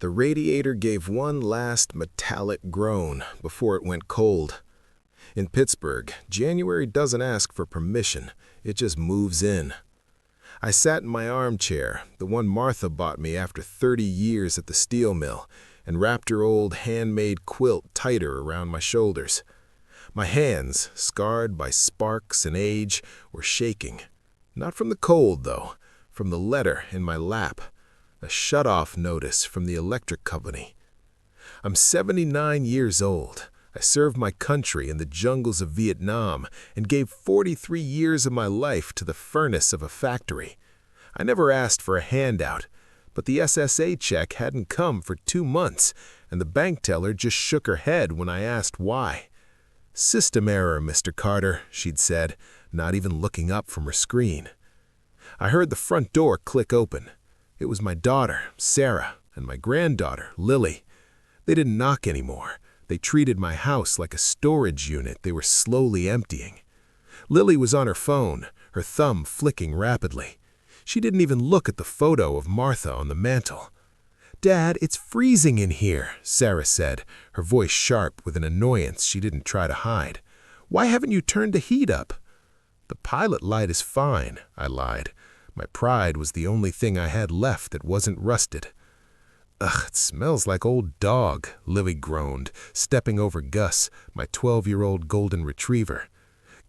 The radiator gave one last metallic groan before it went cold. In Pittsburgh, January doesn't ask for permission, it just moves in. I sat in my armchair, the one Martha bought me after 30 years at the steel mill, and wrapped her old handmade quilt tighter around my shoulders. My hands, scarred by sparks and age, were shaking. Not from the cold, though, from the letter in my lap. A shut-off notice from the electric company. I'm 79 years old. I served my country in the jungles of Vietnam and gave 43 years of my life to the furnace of a factory. I never asked for a handout, but the SSA check hadn't come for 2 months, and the bank teller just shook her head when I asked why. "System error, Mr. Carter," she'd said, not even looking up from her screen. I heard the front door click open. It was my daughter, Sarah, and my granddaughter, Lily. They didn't knock anymore. They treated my house like a storage unit they were slowly emptying. Lily was on her phone, her thumb flicking rapidly. She didn't even look at the photo of Martha on the mantel. "Dad, it's freezing in here," Sarah said, her voice sharp with an annoyance she didn't try to hide. "Why haven't you turned the heat up?" "The pilot light is fine," I lied. My pride was the only thing I had left that wasn't rusted. "Ugh, it smells like old dog," Lily groaned, stepping over Gus, my 12-year-old golden retriever.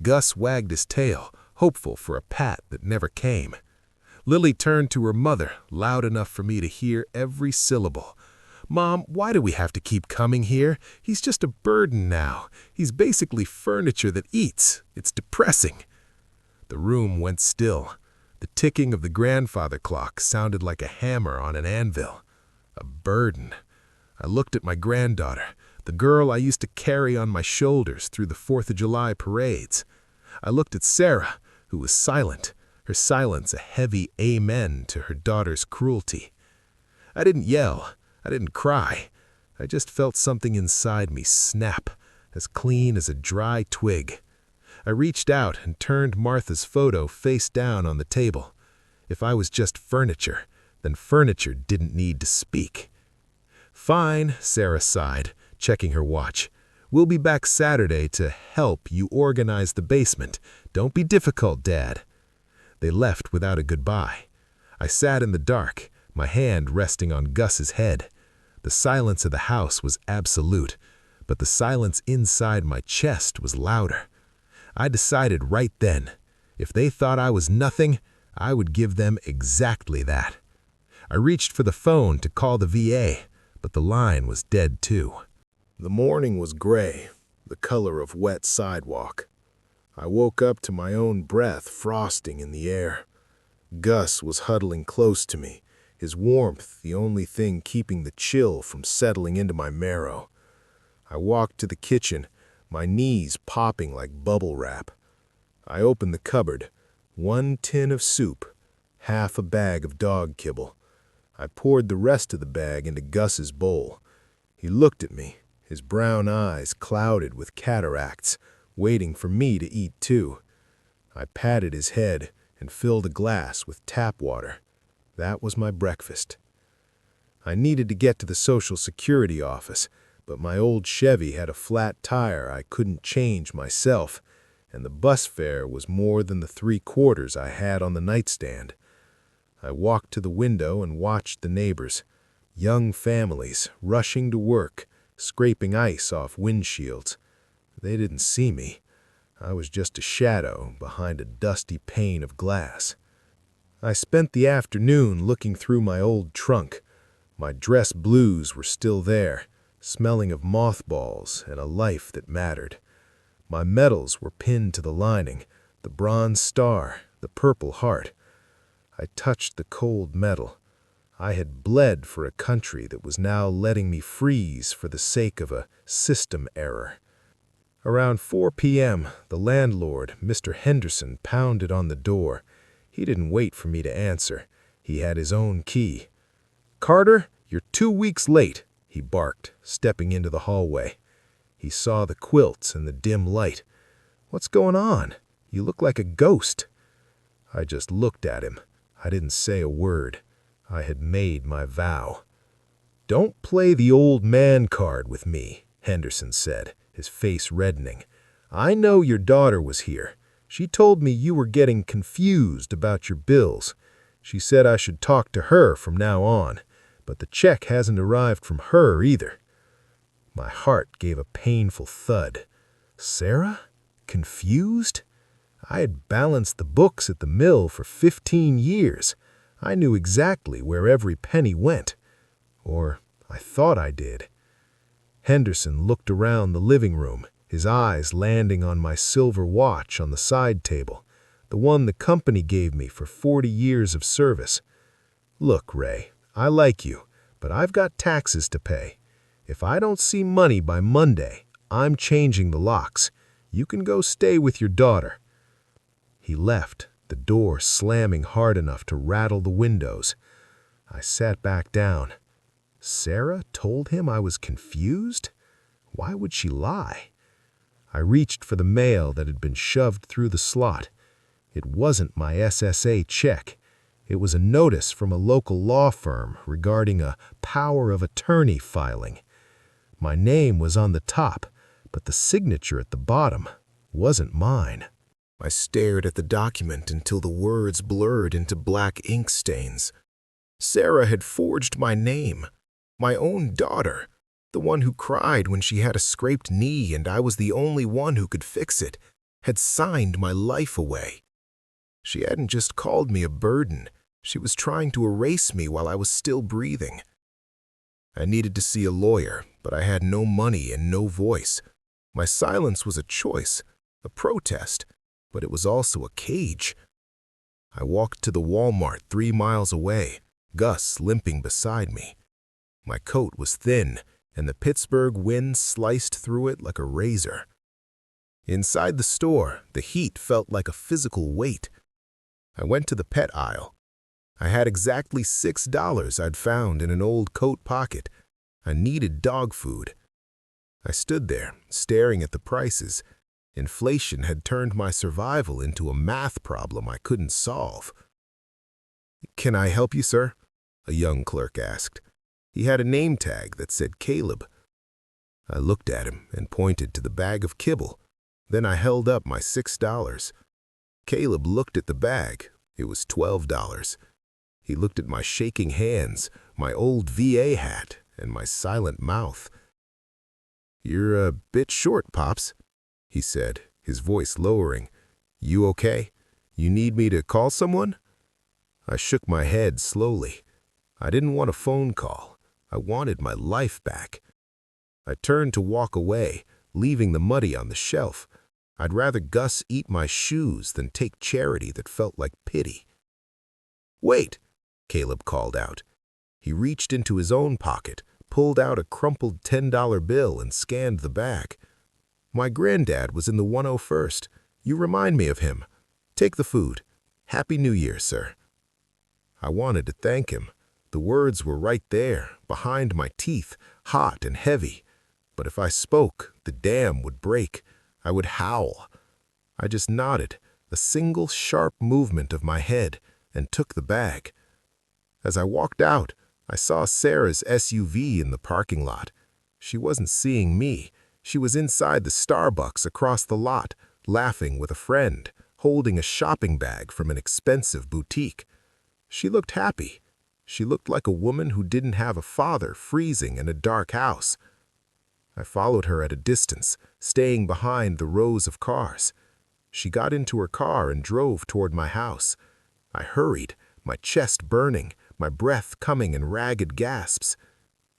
Gus wagged his tail, hopeful for a pat that never came. Lily turned to her mother, loud enough for me to hear every syllable. "Mom, why do we have to keep coming here? He's just a burden now. He's basically furniture that eats. It's depressing." The room went still. The ticking of the grandfather clock sounded like a hammer on an anvil. A burden. I looked at my granddaughter, the girl I used to carry on my shoulders through the 4th of July parades. I looked at Sarah, who was silent, her silence a heavy amen to her daughter's cruelty. I didn't yell. I didn't cry. I just felt something inside me snap, as clean as a dry twig. I reached out and turned Martha's photo face down on the table. If I was just furniture, then furniture didn't need to speak. "Fine," Sarah sighed, checking her watch. "We'll be back Saturday to help you organize the basement. Don't be difficult, Dad." They left without a goodbye. I sat in the dark, my hand resting on Gus's head. The silence of the house was absolute, but the silence inside my chest was louder. I decided right then, if they thought I was nothing, I would give them exactly that. I reached for the phone to call the VA, but the line was dead too. The morning was gray, the color of wet sidewalk. I woke up to my own breath frosting in the air. Gus was huddling close to me, his warmth the only thing keeping the chill from settling into my marrow. I walked to the kitchen, my knees popping like bubble wrap. I opened the cupboard, 1 tin of soup, half a bag of dog kibble. I poured the rest of the bag into Gus's bowl. He looked at me, his brown eyes clouded with cataracts, waiting for me to eat too. I patted his head and filled a glass with tap water. That was my breakfast. I needed to get to the Social Security office, but my old Chevy had a flat tire I couldn't change myself, and the bus fare was more than the 3/4 I had on the nightstand. I walked to the window and watched the neighbors, young families rushing to work, scraping ice off windshields. They didn't see me. I was just a shadow behind a dusty pane of glass. I spent the afternoon looking through my old trunk. My dress blues were still there, smelling of mothballs and a life that mattered. My medals were pinned to the lining, the bronze star, the purple heart. I touched the cold metal. I had bled for a country that was now letting me freeze for the sake of a system error. Around 4 p.m., the landlord, Mr. Henderson, pounded on the door. He didn't wait for me to answer. He had his own key. "Carter, you're 2 weeks late," he barked, stepping into the hallway. He saw the quilts and the dim light. "What's going on? You look like a ghost." I just looked at him. I didn't say a word. I had made my vow. "Don't play the old man card with me," Henderson said, his face reddening. "I know your daughter was here. She told me you were getting confused about your bills. She said I should talk to her from now on, but the check hasn't arrived from her either." My heart gave a painful thud. Sarah? Confused? I had balanced the books at the mill for 15 years. I knew exactly where every penny went. Or I thought I did. Henderson looked around the living room, his eyes landing on my silver watch on the side table, the one the company gave me for 40 years of service. "Look, Ray, I like you, but I've got taxes to pay. If I don't see money by Monday, I'm changing the locks. You can go stay with your daughter." He left, the door slamming hard enough to rattle the windows. I sat back down. Sarah told him I was confused? Why would she lie? I reached for the mail that had been shoved through the slot. It wasn't my SSA check. It was a notice from a local law firm regarding a power of attorney filing. My name was on the top, but the signature at the bottom wasn't mine. I stared at the document until the words blurred into black ink stains. Sarah had forged my name, my own daughter, the one who cried when she had a scraped knee and I was the only one who could fix it, had signed my life away. She hadn't just called me a burden, she was trying to erase me while I was still breathing. I needed to see a lawyer, but I had no money and no voice. My silence was a choice, a protest, but it was also a cage. I walked to the Walmart 3 miles away, Gus limping beside me. My coat was thin, and the Pittsburgh wind sliced through it like a razor. Inside the store, the heat felt like a physical weight. I went to the pet aisle. I had exactly $6 I'd found in an old coat pocket. I needed dog food. I stood there, staring at the prices. Inflation had turned my survival into a math problem I couldn't solve. "Can I help you, sir?" a young clerk asked. He had a name tag that said Caleb. I looked at him and pointed to the bag of kibble. Then I held up my $6. Caleb looked at the bag. It was $12. He looked at my shaking hands, my old VA hat, and my silent mouth. "You're a bit short, Pops," he said, his voice lowering. "You okay? You need me to call someone?" I shook my head slowly. I didn't want a phone call. I wanted my life back. I turned to walk away, leaving the muddy on the shelf. I'd rather Gus eat my shoes than take charity that felt like pity. "Wait," Caleb called out. He reached into his own pocket, pulled out a crumpled $10 bill and scanned the bag. "My granddad was in the 101st. You remind me of him. Take the food. Happy New Year, sir." I wanted to thank him. The words were right there, behind my teeth, hot and heavy. But if I spoke, the dam would break. I would howl. I just nodded, a single sharp movement of my head, and took the bag. As I walked out, I saw Sarah's SUV in the parking lot. She wasn't seeing me. She was inside the Starbucks across the lot, laughing with a friend, holding a shopping bag from an expensive boutique. She looked happy. She looked like a woman who didn't have a father freezing in a dark house. I followed her at a distance, staying behind the rows of cars. She got into her car and drove toward my house. I hurried, my chest burning, my breath coming in ragged gasps.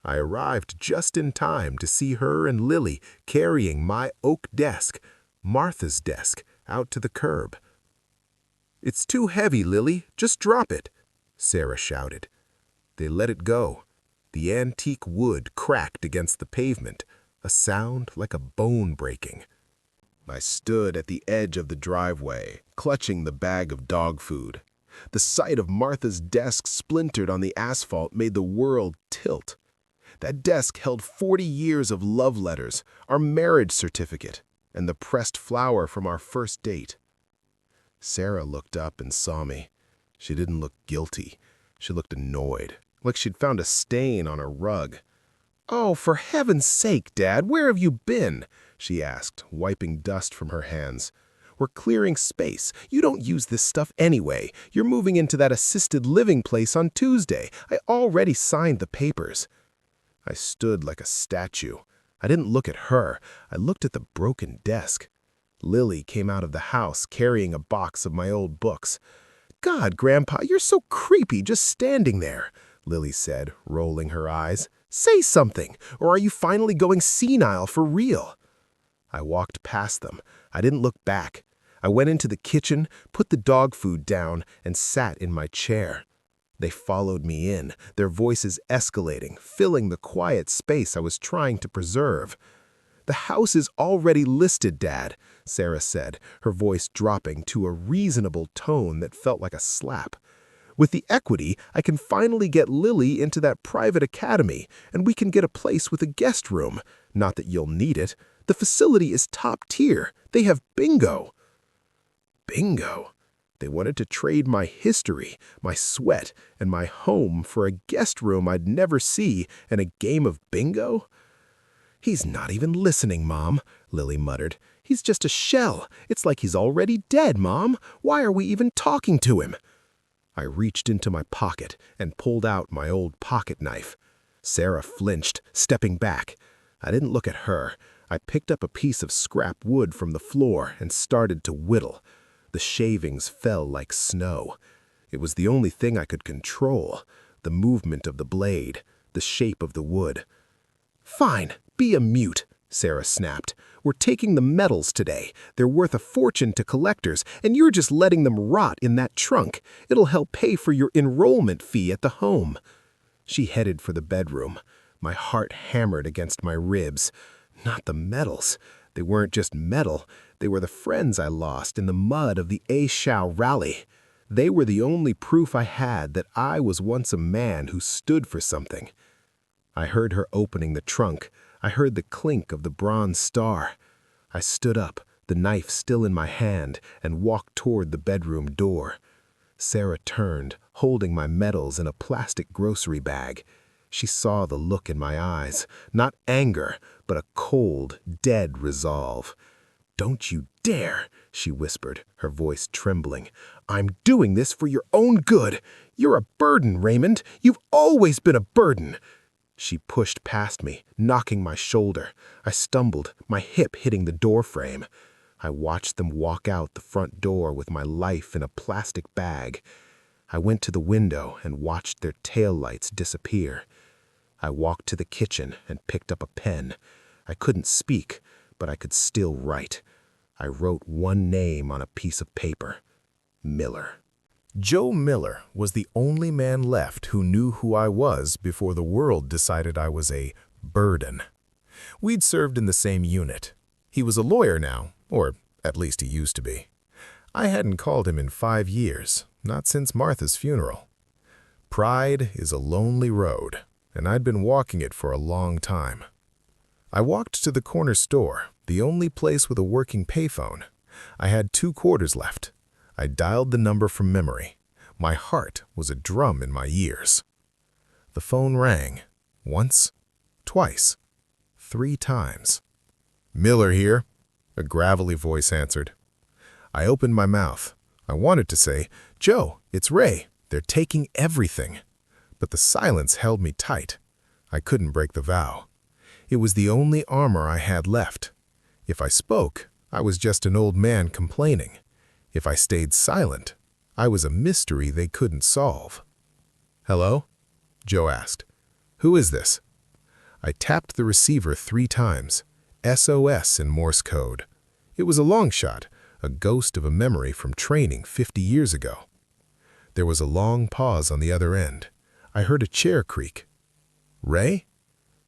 I arrived just in time to see her and Lily carrying my oak desk, Martha's desk, out to the curb. "It's too heavy, Lily. Just drop it," Sarah shouted. They let it go. The antique wood cracked against the pavement, a sound like a bone breaking. I stood at the edge of the driveway, clutching the bag of dog food. The sight of Martha's desk splintered on the asphalt made the world tilt. That desk held 40 years of love letters, our marriage certificate, and the pressed flower from our first date. Sarah looked up and saw me. She didn't look guilty. She looked annoyed, like she'd found a stain on her rug. "Oh, for heaven's sake, Dad, where have you been?" she asked, wiping dust from her hands. "We're clearing space. You don't use this stuff anyway. You're moving into that assisted living place on Tuesday. I already signed the papers." I stood like a statue. I didn't look at her. I looked at the broken desk. Lily came out of the house carrying a box of my old books. "God, Grandpa, you're so creepy just standing there," Lily said, rolling her eyes. "Say something, or are you finally going senile for real?" I walked past them. I didn't look back. I went into the kitchen, put the dog food down, and sat in my chair. They followed me in, their voices escalating, filling the quiet space I was trying to preserve. "The house is already listed, Dad," Sarah said, her voice dropping to a reasonable tone that felt like a slap. "With the equity, I can finally get Lily into that private academy, and we can get a place with a guest room. Not that you'll need it. The facility is top tier. They have bingo." Bingo? They wanted to trade my history, my sweat, and my home for a guest room I'd never see and a game of bingo? "He's not even listening, Mom," Lily muttered. "He's just a shell. It's like he's already dead, Mom. Why are we even talking to him?" I reached into my pocket and pulled out my old pocket knife. Sarah flinched, stepping back. I didn't look at her. I picked up a piece of scrap wood from the floor and started to whittle. The shavings fell like snow. It was the only thing I could control, the movement of the blade, the shape of the wood. "Fine, be a mute," Sarah snapped. "We're taking the medals today. They're worth a fortune to collectors, and you're just letting them rot in that trunk. It'll help pay for your enrollment fee at the home." She headed for the bedroom. My heart hammered against my ribs. Not the medals. They weren't just metal. They were the friends I lost in the mud of the A Shao rally. They were the only proof I had that I was once a man who stood for something. I heard her opening the trunk. I heard the clink of the bronze star. I stood up, the knife still in my hand, and walked toward the bedroom door. Sarah turned, holding my medals in a plastic grocery bag. She saw the look in my eyes, not anger, but a cold, dead resolve. "Don't you dare," she whispered, her voice trembling. "I'm doing this for your own good. You're a burden, Raymond. You've always been a burden." She pushed past me, knocking my shoulder. I stumbled, my hip hitting the doorframe. I watched them walk out the front door with my life in a plastic bag. I went to the window and watched their taillights disappear. I walked to the kitchen and picked up a pen. I couldn't speak, but I could still write. I wrote one name on a piece of paper: Miller. Joe Miller was the only man left who knew who I was before the world decided I was a burden. We'd served in the same unit. He was a lawyer now, or at least he used to be. I hadn't called him in 5 years, not since Martha's funeral. Pride is a lonely road, and I'd been walking it for a long time. I walked to the corner store, the only place with a working payphone. I had 2 quarters left. I dialed the number from memory. My heart was a drum in my ears. The phone rang. Once, twice, 3 times. "Miller here," a gravelly voice answered. I opened my mouth. I wanted to say, "Joe, it's Ray. They're taking everything." But the silence held me tight. I couldn't break the vow. It was the only armor I had left. If I spoke, I was just an old man complaining. If I stayed silent, I was a mystery they couldn't solve. "Hello?" Joe asked. "Who is this?" I tapped the receiver 3 times. SOS in Morse code. It was a long shot, a ghost of a memory from training 50 years ago. There was a long pause on the other end. I heard a chair creak. "Ray?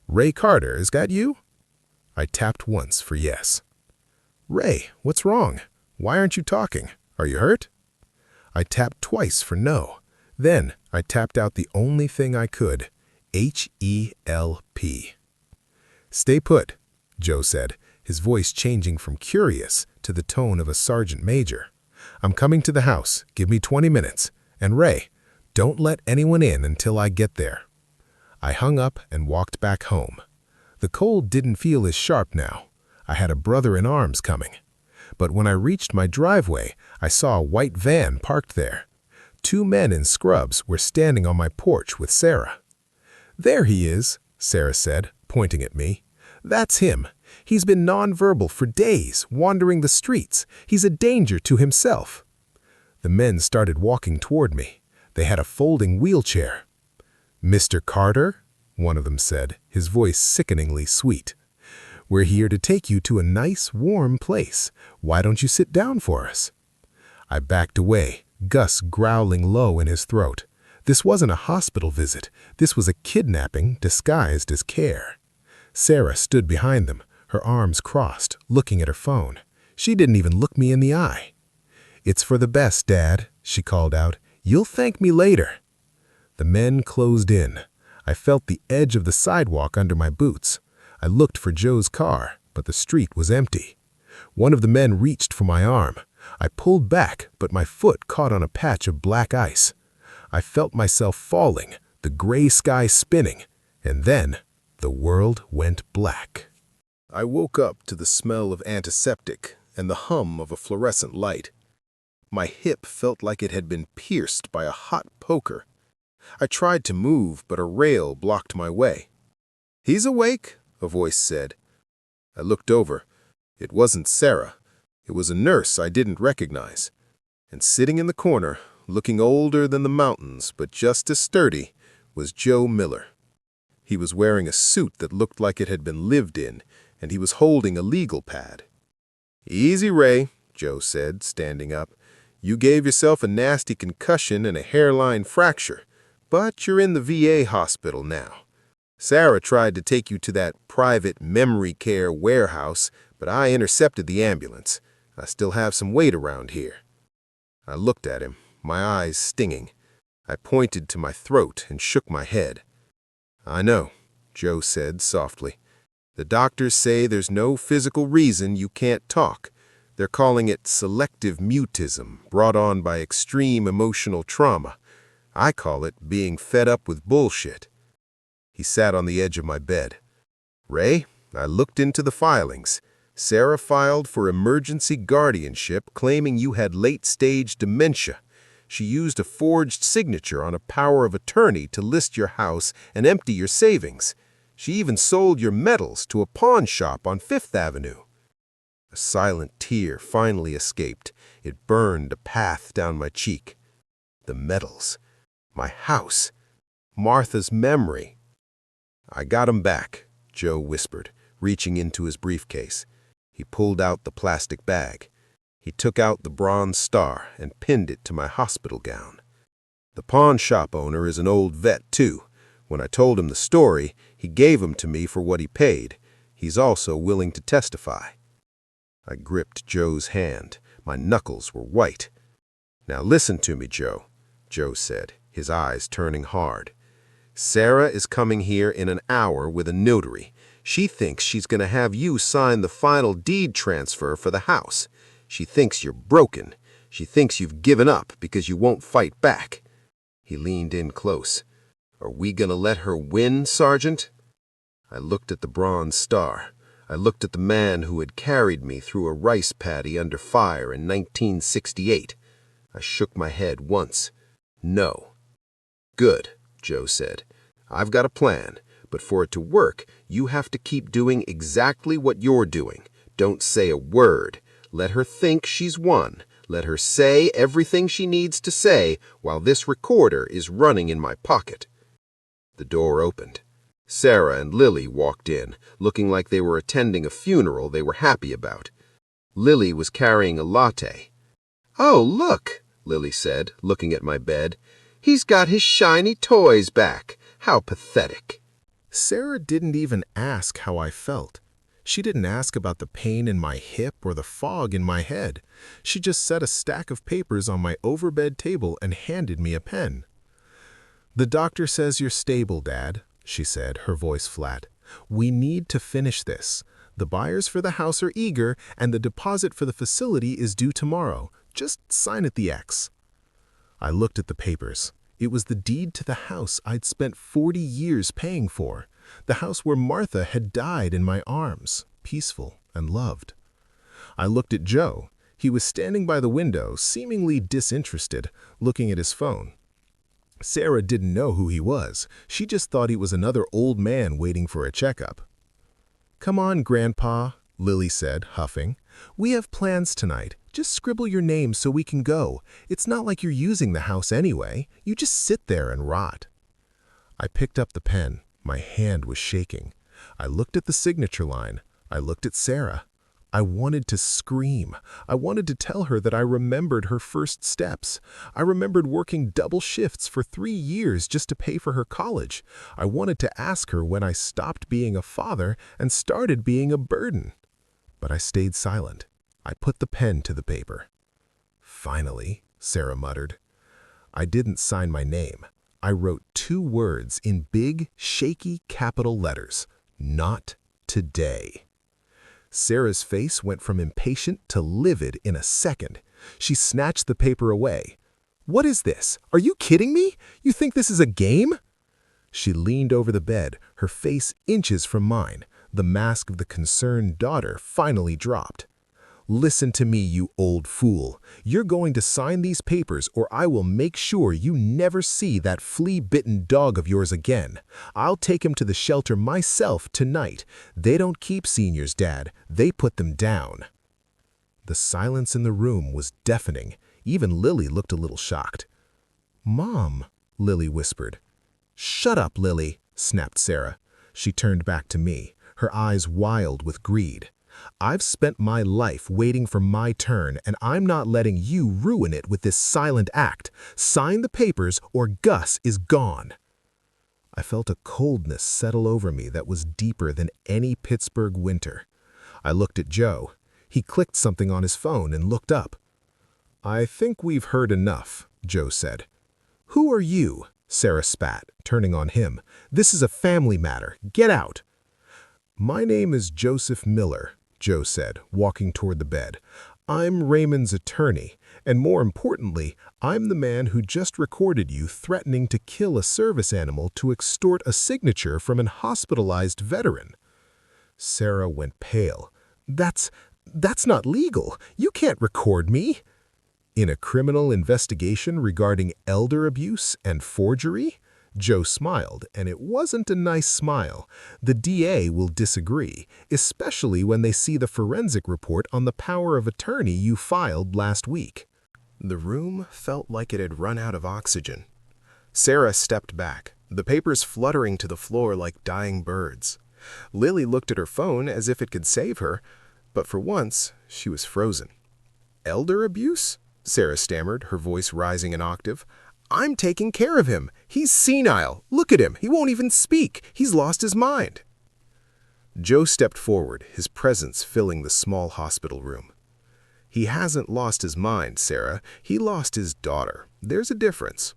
Ray Carter, is that you?" I tapped once for yes. "Ray, what's wrong? Why aren't you talking? Are you hurt?" I tapped twice for no. Then I tapped out the only thing I could, HELP. "Stay put," Joe said, his voice changing from curious to the tone of a sergeant major. "I'm coming to the house. Give me 20 minutes. And Ray, Don't let anyone in until I get there." I hung up and walked back home. The cold didn't feel as sharp now. I had a brother in arms coming. But when I reached my driveway, I saw a white van parked there. 2 men in scrubs were standing on my porch with Sarah. "There he is," Sarah said, pointing at me. "That's him. He's been nonverbal for days, wandering the streets. He's a danger to himself." The men started walking toward me. They had a folding wheelchair. "Mr. Carter," one of them said, his voice sickeningly sweet. "We're here to take you to a nice, warm place. Why don't you sit down for us?" I backed away, Gus growling low in his throat. This wasn't a hospital visit. This was a kidnapping disguised as care. Sarah stood behind them, her arms crossed, looking at her phone. She didn't even look me in the eye. "It's for the best, Dad," she called out. "You'll thank me later." The men closed in. I felt the edge of the sidewalk under my boots. I looked for Joe's car, but the street was empty. One of the men reached for my arm. I pulled back, but my foot caught on a patch of black ice. I felt myself falling, the gray sky spinning, and then the world went black. I woke up to the smell of antiseptic and the hum of a fluorescent light. My hip felt like it had been pierced by a hot poker. I tried to move, but a rail blocked my way. "He's awake," a voice said. I looked over. It wasn't Sarah. It was a nurse I didn't recognize. And sitting in the corner, looking older than the mountains but just as sturdy, was Joe Miller. He was wearing a suit that looked like it had been lived in, and he was holding a legal pad. "Easy, Ray," Joe said, standing up. "You gave yourself a nasty concussion and a hairline fracture, but you're in the VA hospital now. Sarah tried to take you to that private memory care warehouse, but I intercepted the ambulance. I still have some weight around here." I looked at him, my eyes stinging. I pointed to my throat and shook my head. "I know," Joe said softly. "The doctors say there's no physical reason you can't talk. They're calling it selective mutism, brought on by extreme emotional trauma. I call it being fed up with bullshit." He sat on the edge of my bed. "Ray, I looked into the filings. Sarah filed for emergency guardianship claiming you had late-stage dementia. She used a forged signature on a power of attorney to list your house and empty your savings. She even sold your medals to a pawn shop on Fifth Avenue." A silent tear finally escaped. It burned a path down my cheek. The medals. My house. Martha's memory. "I got 'em back," Joe whispered, reaching into his briefcase. He pulled out the plastic bag. He took out the bronze star and pinned it to my hospital gown. "The pawn shop owner is an old vet, too. When I told him the story, he gave 'em to me for what he paid. He's also willing to testify." I gripped Joe's hand. My knuckles were white. "Now listen to me, Joe," Joe said, his eyes turning hard. "Sarah is coming here in an hour with a notary. She thinks she's going to have you sign the final deed transfer for the house. She thinks you're broken. She thinks you've given up because you won't fight back." He leaned in close. "Are we going to let her win, Sergeant?" I looked at the bronze star. I looked at the man who had carried me through a rice paddy under fire in 1968. I shook my head once. "No." "Good," Joe said. "I've got a plan, but for it to work, you have to keep doing exactly what you're doing. Don't say a word. Let her think she's won. Let her say everything she needs to say while this recorder is running in my pocket." The door opened. Sarah and Lily walked in, looking like they were attending a funeral they were happy about. Lily was carrying a latte. "Oh, look," Lily said, looking at my bed. "He's got his shiny toys back. How pathetic." Sarah didn't even ask how I felt. She didn't ask about the pain in my hip or the fog in my head. She just set a stack of papers on my overbed table and handed me a pen. "The doctor says you're stable, Dad," she said, her voice flat. "We need to finish this. The buyers for the house are eager, and the deposit for the facility is due tomorrow. Just sign at the X." I looked at the papers. It was the deed to the house I'd spent 40 years paying for, the house where Martha had died in my arms, peaceful and loved. I looked at Joe. He was standing by the window, seemingly disinterested, looking at his phone. Sarah didn't know who he was. She just thought he was another old man waiting for a checkup. "Come on, Grandpa," Lily said, huffing. "We have plans tonight. Just scribble your name so we can go. It's not like you're using the house anyway. You just sit there and rot." I picked up the pen. My hand was shaking. I looked at the signature line. I looked at Sarah. I wanted to scream. I wanted to tell her that I remembered her first steps. I remembered working double shifts for 3 years just to pay for her college. I wanted to ask her when I stopped being a father and started being a burden. But I stayed silent. I put the pen to the paper. "Finally," Sarah muttered. I didn't sign my name. I wrote 2 words in big, shaky capital letters. "Not today." Sarah's face went from impatient to livid in a second. She snatched the paper away. "What is this? Are you kidding me? You think this is a game?" She leaned over the bed, her face inches from mine. The mask of the concerned daughter finally dropped. "Listen to me, you old fool. You're going to sign these papers or I will make sure you never see that flea-bitten dog of yours again. I'll take him to the shelter myself tonight. They don't keep seniors, Dad. They put them down." The silence in the room was deafening. Even Lily looked a little shocked. "Mom," Lily whispered. "Shut up, Lily," snapped Sarah. She turned back to me, her eyes wild with greed. "I've spent my life waiting for my turn, and I'm not letting you ruin it with this silent act. Sign the papers or Gus is gone." I felt a coldness settle over me that was deeper than any Pittsburgh winter. I looked at Joe. He clicked something on his phone and looked up. "I think we've heard enough," Joe said. "Who are you?" Sarah spat, turning on him. "This is a family matter. Get out." "My name is Joseph Miller," Joe said, walking toward the bed. "I'm Raymond's attorney, and more importantly, I'm the man who just recorded you threatening to kill a service animal to extort a signature from an hospitalized veteran." Sarah went pale. That's not legal. You can't record me." "In a criminal investigation regarding elder abuse and forgery?" Joe smiled, and it wasn't a nice smile. "The DA will disagree, especially when they see the forensic report on the power of attorney you filed last week." The room felt like it had run out of oxygen. Sarah stepped back, the papers fluttering to the floor like dying birds. Lily looked at her phone as if it could save her, but for once, she was frozen. "Elder abuse?" Sarah stammered, her voice rising an octave. "I'm taking care of him. He's senile. Look at him. He won't even speak. He's lost his mind." Joe stepped forward, his presence filling the small hospital room. "He hasn't lost his mind, Sarah. He lost his daughter. There's a difference."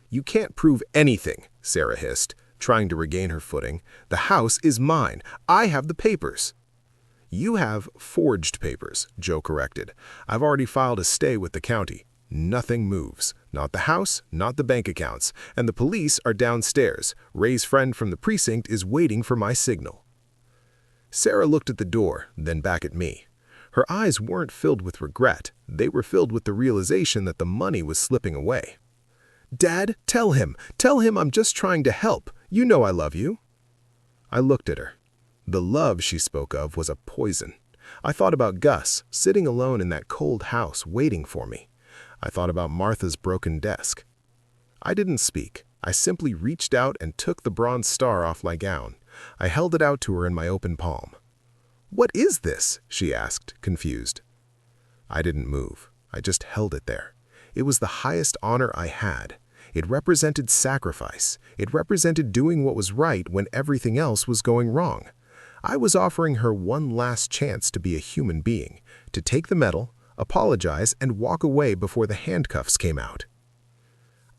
"You can't prove anything," Sarah hissed, trying to regain her footing. "The house is mine. I have the papers." "You have forged papers," Joe corrected. "I've already filed a stay with the county. Nothing moves. Not the house, not the bank accounts, and the police are downstairs. Ray's friend from the precinct is waiting for my signal." Sarah looked at the door, then back at me. Her eyes weren't filled with regret. They were filled with the realization that the money was slipping away. "Dad, tell him. Tell him I'm just trying to help. You know I love you." I looked at her. The love she spoke of was a poison. I thought about Gus, sitting alone in that cold house, waiting for me. I thought about Martha's broken desk. I didn't speak. I simply reached out and took the bronze star off my gown. I held it out to her in my open palm. "What is this?" she asked, confused. I didn't move. I just held it there. It was the highest honor I had. It represented sacrifice. It represented doing what was right when everything else was going wrong. I was offering her one last chance to be a human being, to take the medal, apologize, and walk away before the handcuffs came out.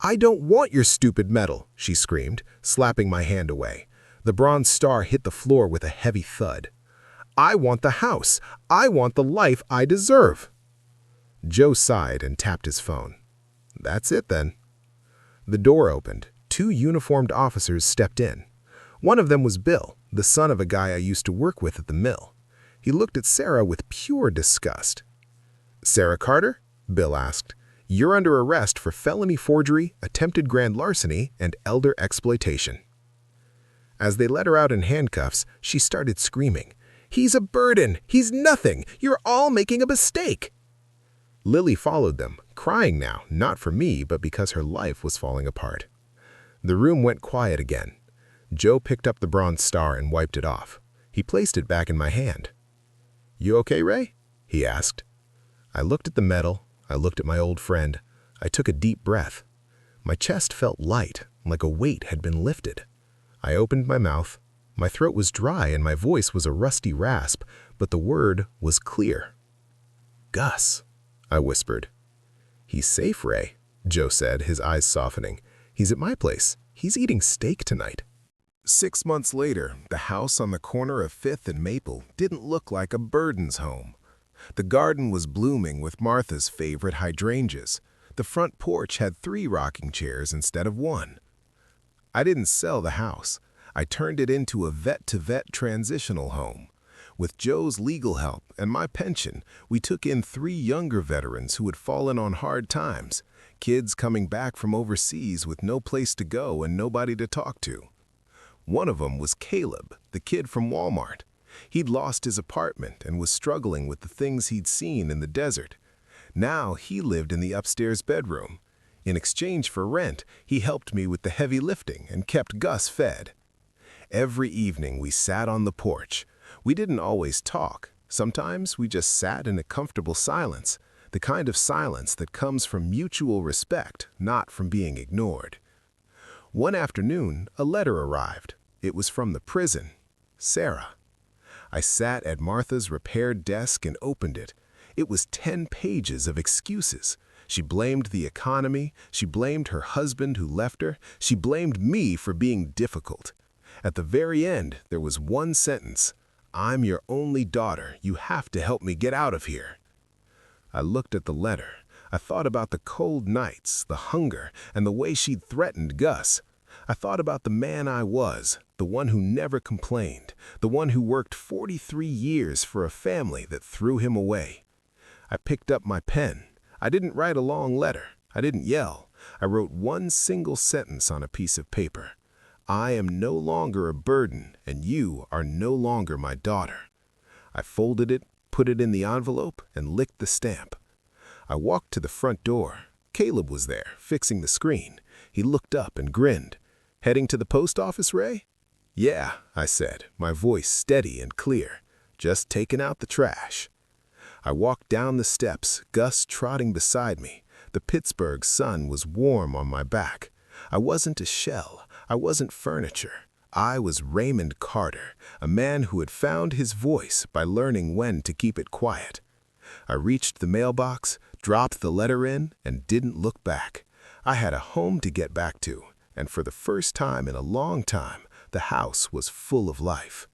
"I don't want your stupid medal," she screamed, slapping my hand away. The bronze star hit the floor with a heavy thud. "I want the house. I want the life I deserve." Joe sighed and tapped his phone. "That's it then." The door opened. 2 uniformed officers stepped in. One of them was Bill, the son of a guy I used to work with at the mill. He looked at Sarah with pure disgust. "Sarah Carter?" Bill asked. "You're under arrest for felony forgery, attempted grand larceny, and elder exploitation." As they let her out in handcuffs, she started screaming, "He's a burden! He's nothing! You're all making a mistake!" Lily followed them, crying now, not for me, but because her life was falling apart. The room went quiet again. Joe picked up the bronze star and wiped it off. He placed it back in my hand. "You okay, Ray?" he asked. I looked at the medal. I looked at my old friend. I took a deep breath. My chest felt light, like a weight had been lifted. I opened my mouth. My throat was dry and my voice was a rusty rasp, but the word was clear. "Gus," I whispered. "He's safe, Ray," Joe said, his eyes softening. "He's at my place. He's eating steak tonight." 6 months later, the house on the corner of 5th and Maple didn't look like a burden's home. The garden was blooming with Martha's favorite hydrangeas. The front porch had 3 rocking chairs instead of 1. I didn't sell the house. I turned it into a vet-to-vet transitional home. With Joe's legal help and my pension, we took in 3 younger veterans who had fallen on hard times, kids coming back from overseas with no place to go and nobody to talk to. One of them was Caleb, the kid from Walmart. He'd lost his apartment and was struggling with the things he'd seen in the desert. Now he lived in the upstairs bedroom. In exchange for rent, he helped me with the heavy lifting and kept Gus fed. Every evening we sat on the porch. We didn't always talk. Sometimes we just sat in a comfortable silence, the kind of silence that comes from mutual respect, not from being ignored. One afternoon, a letter arrived. It was from the prison. Sarah. I sat at Martha's repaired desk and opened it. It was 10 pages of excuses. She blamed the economy. She blamed her husband who left her. She blamed me for being difficult. At the very end, there was one sentence. "I'm your only daughter. You have to help me get out of here." I looked at the letter. I thought about the cold nights, the hunger, and the way she'd threatened Gus. I thought about the man I was, the one who never complained, the one who worked 43 years for a family that threw him away. I picked up my pen. I didn't write a long letter. I didn't yell. I wrote one single sentence on a piece of paper. "I am no longer a burden, and you are no longer my daughter." I folded it, put it in the envelope, and licked the stamp. I walked to the front door. Caleb was there, fixing the screen. He looked up and grinned. "Heading to the post office, Ray?" "Yeah," I said, my voice steady and clear. "Just taking out the trash." I walked down the steps, Gus trotting beside me. The Pittsburgh sun was warm on my back. I wasn't a shell. I wasn't furniture. I was Raymond Carter, a man who had found his voice by learning when to keep it quiet. I reached the mailbox, dropped the letter in, and didn't look back. I had a home to get back to, and for the first time in a long time, the house was full of life.